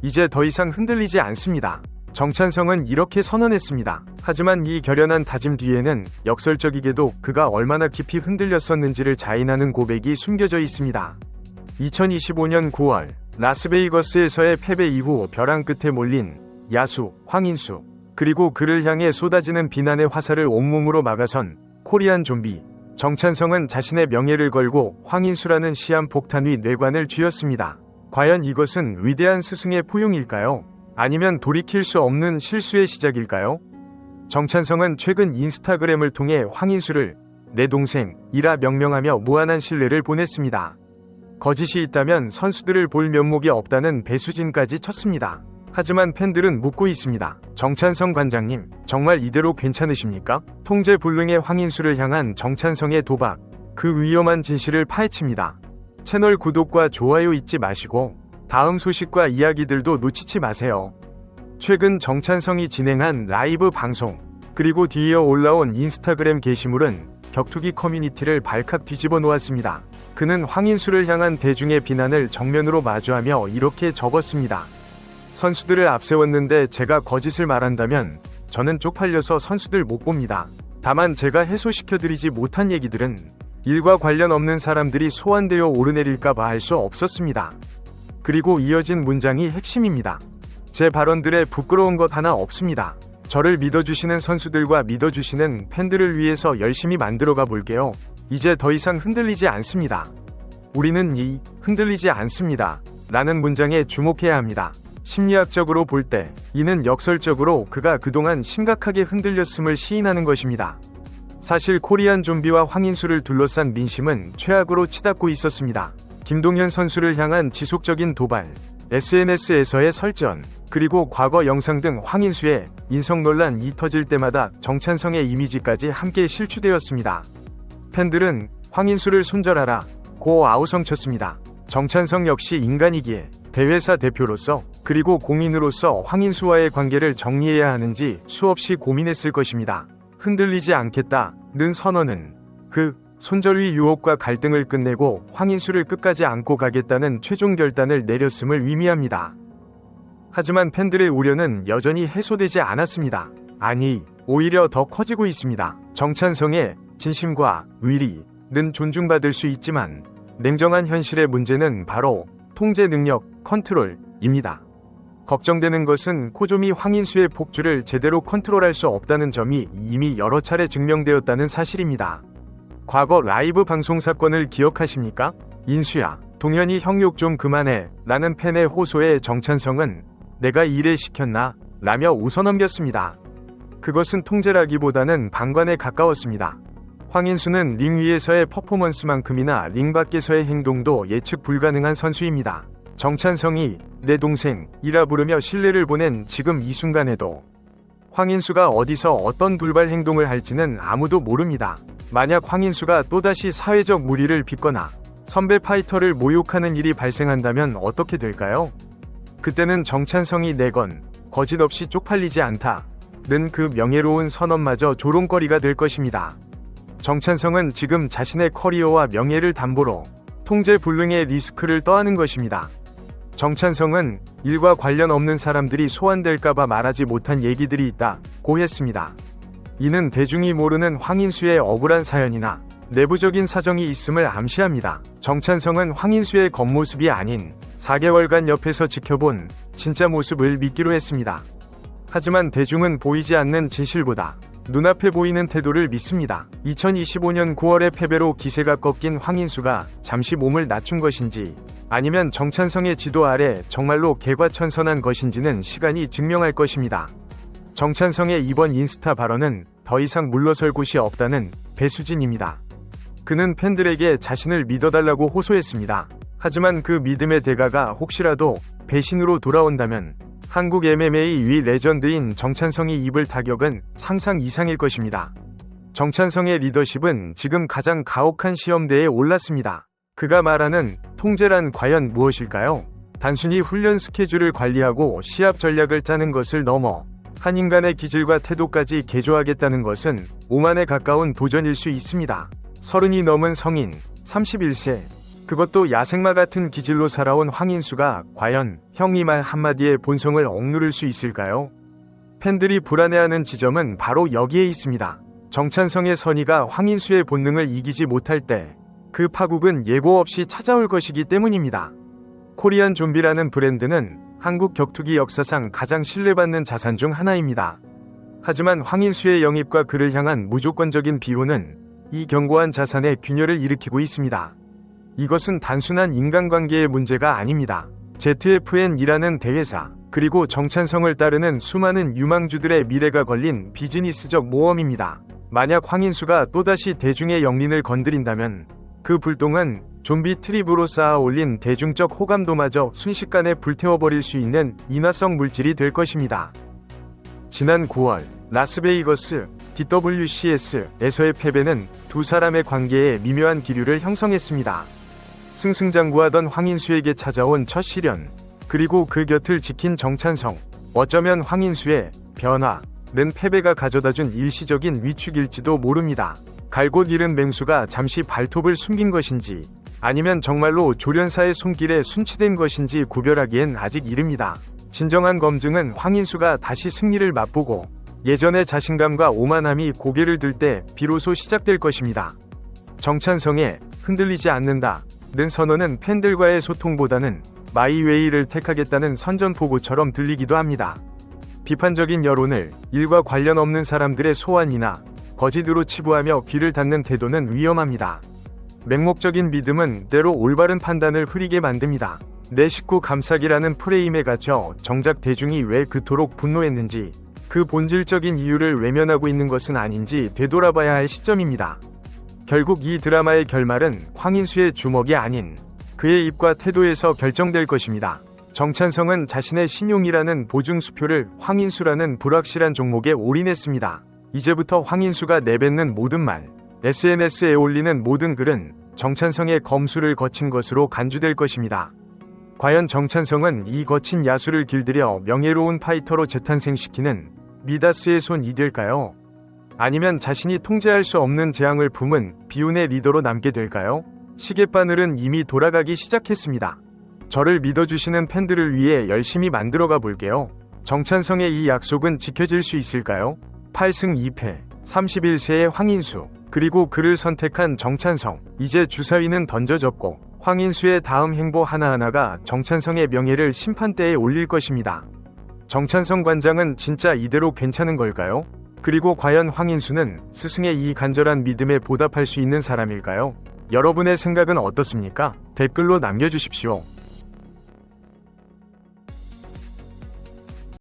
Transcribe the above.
이제 더 이상 흔들리지 않습니다. 정찬성은 이렇게 선언했습니다. 하지만 이 결연한 다짐 뒤에는 역설적이게도 그가 얼마나 깊이 흔들렸었는지를 자인하는 고백이 숨겨져 있습니다. 2025년 9월 라스베이거스에서의 패배 이후 벼랑 끝에 몰린 야수 황인수, 그리고 그를 향해 쏟아지는 비난의 화살을 온몸으로 막아선 코리안 좀비 정찬성은 자신의 명예를 걸고 황인수라는 시한폭탄 위 뇌관을 쥐었습니다. 과연 이것은 위대한 스승의 포용일까요? 아니면 돌이킬 수 없는 실수의 시작일까요? 정찬성은 최근 인스타그램을 통해 황인수를 내 동생이라 명명하며 무한한 신뢰를 보냈습니다. 거짓이 있다면 선수들을 볼 면목이 없다는 배수진까지 쳤습니다. 하지만 팬들은 묻고 있습니다. 정찬성 관장님, 정말 이대로 괜찮으십니까? 통제불능의 황인수를 향한 정찬성의 도박, 그 위험한 진실을 파헤칩니다. 채널 구독과 좋아요 잊지 마시고 다음 소식과 이야기들도 놓치지 마세요. 최근 정찬성이 진행한 라이브 방송, 그리고 뒤이어 올라온 인스타그램 게시물은 격투기 커뮤니티를 발칵 뒤집어 놓았습니다. 그는 황인수를 향한 대중의 비난을 정면으로 마주하며 이렇게 적었습니다. 선수들을 앞세웠는데 제가 거짓을 말한다면 저는 쪽팔려서 선수들 못 봅니다. 다만 제가 해소시켜드리지 못한 얘기들은 일과 관련 없는 사람들이 소환되어 오르내릴까봐 할 수 없었습니다. 그리고 이어진 문장이 핵심입니다. 제 발언들에 부끄러운 것 하나 없습니다. 저를 믿어주시는 선수들과 믿어주시는 팬들을 위해서 열심히 만들어가 볼게요. 이제 더 이상 흔들리지 않습니다. 우리는 흔들리지 않습니다. 라는 문장에 주목해야 합니다. 심리학적으로 볼 때 이는 역설적으로 그가 그동안 심각하게 흔들렸음을 시인하는 것입니다. 사실 코리안 좀비와 황인수를 둘러싼 민심은 최악으로 치닫고 있었습니다. 김동현 선수를 향한 지속적인 도발, SNS에서의 설전, 그리고 과거 영상 등 황인수의 인성 논란이 터질 때마다 정찬성의 이미지까지 함께 실추되었습니다. 팬들은 황인수를 손절하라 고 아우성쳤습니다. 정찬성 역시 인간이기에 대회사 대표로서 그리고 공인으로서 황인수와의 관계를 정리해야 하는지 수없이 고민했을 것입니다. 흔들리지 않겠다는 선언은 그 손절위 유혹과 갈등을 끝내고 황인수를 끝까지 안고 가겠다는 최종 결단을 내렸음을 의미합니다. 하지만 팬들의 우려는 여전히 해소되지 않았습니다. 아니, 오히려 더 커지고 있습니다. 정찬성의 진심과 위리는 존중받을 수 있지만 냉정한 현실의 문제는 바로 통제 능력, 컨트롤입니다. 걱정되는 것은 코조미 황인수의 폭주를 제대로 컨트롤할 수 없다는 점이 이미 여러 차례 증명되었다는 사실입니다. 과거 라이브 방송 사건을 기억하십니까? 인수야, 동현이 형 욕 좀 그만해 라는 팬의 호소에 정찬성은 내가 이래 시켰나? 라며 웃어넘겼습니다. 그것은 통제라기보다는 방관에 가까웠습니다. 황인수는 링 위에서의 퍼포먼스만큼이나 링 밖에서의 행동도 예측 불가능한 선수입니다. 정찬성이 내 동생이라 부르며 신뢰를 보낸 지금 이 순간에도 황인수가 어디서 어떤 돌발 행동을 할지는 아무도 모릅니다. 만약 황인수가 또다시 사회적 물의를 빚거나 선배 파이터를 모욕하는 일이 발생한다면 어떻게 될까요? 그때는 정찬성이 내건 거짓 없이 쪽팔리지 않다는 그 명예로운 선언마저 조롱거리가 될 것입니다. 정찬성은 지금 자신의 커리어와 명예를 담보로 통제불능의 리스크를 떠안은 것입니다. 정찬성은 일과 관련 없는 사람들이 소환될까봐 말하지 못한 얘기들이 있다고 했습니다. 이는 대중이 모르는 황인수의 억울한 사연이나 내부적인 사정이 있음을 암시합니다. 정찬성은 황인수의 겉모습이 아닌 4개월간 옆에서 지켜본 진짜 모습을 믿기로 했습니다. 하지만 대중은 보이지 않는 진실보다 눈앞에 보이는 태도를 믿습니다. 2025년 9월의 패배로 기세가 꺾인 황인수가 잠시 몸을 낮춘 것인지 아니면 정찬성의 지도 아래 정말로 개과천선한 것인지는 시간이 증명할 것입니다. 정찬성의 이번 인스타 발언은 더 이상 물러설 곳이 없다는 배수진입니다. 그는 팬들에게 자신을 믿어달라고 호소했습니다. 하지만 그 믿음의 대가가 혹시라도 배신으로 돌아온다면 한국 MMA 위 레전드인 정찬성이 입을 타격은 상상 이상일 것입니다. 정찬성의 리더십은 지금 가장 가혹한 시험대에 올랐습니다. 그가 말하는 통제란 과연 무엇일까요? 단순히 훈련 스케줄을 관리하고 시합 전략을 짜는 것을 넘어 한 인간의 기질과 태도까지 개조하겠다는 것은 오만에 가까운 도전일 수 있습니다. 30이 넘은 성인, 31세, 그것도 야생마 같은 기질로 살아온 황인수가 과연 형 이 말 한마디에 본성을 억누를 수 있을까요? 팬들이 불안해하는 지점은 바로 여기에 있습니다. 정찬성의 선의가 황인수의 본능을 이기지 못할 때 그 파국은 예고 없이 찾아올 것이기 때문입니다. 코리안 좀비라는 브랜드는 한국 격투기 역사상 가장 신뢰받는 자산 중 하나입니다. 하지만 황인수의 영입과 그를 향한 무조건적인 비호는 이 견고한 자산에 균열을 일으키고 있습니다. 이것은 단순한 인간관계의 문제가 아닙니다. ZFN이라는 대회사, 그리고 정찬성을 따르는 수많은 유망주들의 미래가 걸린 비즈니스적 모험입니다. 만약 황인수가 또다시 대중의 영린을 건드린다면 그 불똥은 좀비 트립으로 쌓아 올린 대중적 호감도마저 순식간에 불태워버릴 수 있는 인화성 물질이 될 것입니다. 지난 9월 라스베이거스 DWCS에서의 패배는 두 사람의 관계에 미묘한 기류를 형성했습니다. 승승장구하던 황인수에게 찾아온 첫 시련, 그리고 그 곁을 지킨 정찬성. 어쩌면 황인수의 변화는 패배가 가져다준 일시적인 위축일지도 모릅니다. 갈곳 잃은 맹수가 잠시 발톱을 숨긴 것인지 아니면 정말로 조련사의 손길에 순치된 것인지 구별하기엔 아직 이릅니다. 진정한 검증은 황인수가 다시 승리를 맛보고 예전의 자신감과 오만함이 고개를 들 때 비로소 시작될 것입니다. 정찬성의 흔들리지 않는다는 선언은 팬들과의 소통보다는 마이웨이를 택하겠다는 선전포고처럼 들리기도 합니다. 비판적인 여론을 일과 관련 없는 사람들의 소환이나 거짓으로 치부하며 귀를 닫는 태도는 위험합니다. 맹목적인 믿음은 때로 올바른 판단을 흐리게 만듭니다. 내 식구 감싸기라는 프레임에 갇혀 정작 대중이 왜 그토록 분노했는지, 그 본질적인 이유를 외면하고 있는 것은 아닌지 되돌아봐야 할 시점입니다. 결국 이 드라마의 결말은 황인수의 주먹이 아닌 그의 입과 태도에서 결정될 것입니다. 정찬성은 자신의 신용이라는 보증수표를 황인수라는 불확실한 종목에 올인했습니다. 이제부터 황인수가 내뱉는 모든 말, SNS에 올리는 모든 글은 정찬성의 검수를 거친 것으로 간주될 것입니다. 과연 정찬성은 이 거친 야수를 길들여 명예로운 파이터로 재탄생시키는 미다스의 손이 될까요? 아니면 자신이 통제할 수 없는 재앙을 품은 비운의 리더로 남게 될까요? 시계바늘은 이미 돌아가기 시작했습니다. 저를 믿어주시는 팬들을 위해 열심히 만들어가 볼게요. 정찬성의 이 약속은 지켜질 수 있을까요? 8승 2패, 31세의 황인수, 그리고 그를 선택한 정찬성. 이제 주사위는 던져졌고 황인수의 다음 행보 하나하나가 정찬성의 명예를 심판대에 올릴 것입니다. 정찬성 관장은 진짜 이대로 괜찮은 걸까요? 그리고 과연 황인수는 스승의 이 간절한 믿음에 보답할 수 있는 사람일까요? 여러분의 생각은 어떻습니까? 댓글로 남겨주십시오.